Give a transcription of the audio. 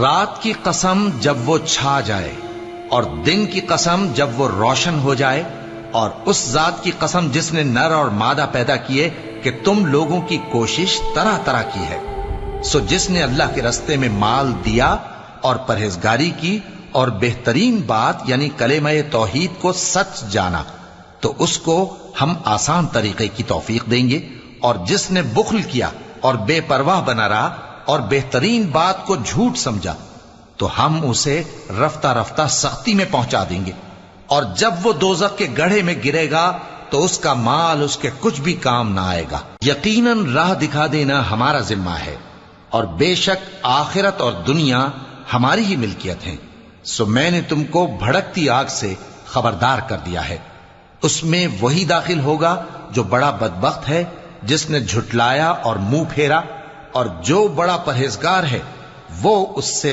رات کی قسم جب وہ چھا جائے اور دن کی قسم جب وہ روشن ہو جائے، اور اس ذات کی قسم جس نے نر اور مادہ پیدا کیے کہ تم لوگوں کی کوشش طرح طرح کی ہے۔ سو جس نے اللہ کے رستے میں مال دیا اور پرہیزگاری کی اور بہترین بات یعنی کلمہ توحید کو سچ جانا، تو اس کو ہم آسان طریقے کی توفیق دیں گے، اور جس نے بخل کیا اور بے پرواہ بنا رہا اور بہترین بات کو جھوٹ سمجھا، تو ہم اسے رفتہ رفتہ سختی میں پہنچا دیں گے، اور جب وہ دوزخ کے گڑھے میں گرے گا تو اس کا مال اس کے کچھ بھی کام نہ آئے گا۔ یقیناً راہ دکھا دینا ہمارا ذمہ ہے، اور بے شک آخرت اور دنیا ہماری ہی ملکیت ہیں۔ سو میں نے تم کو بھڑکتی آگ سے خبردار کر دیا ہے، اس میں وہی داخل ہوگا جو بڑا بدبخت ہے، جس نے جھٹلایا اور منہ پھیرا، اور جو بڑا پرہیزگار ہے وہ اس سے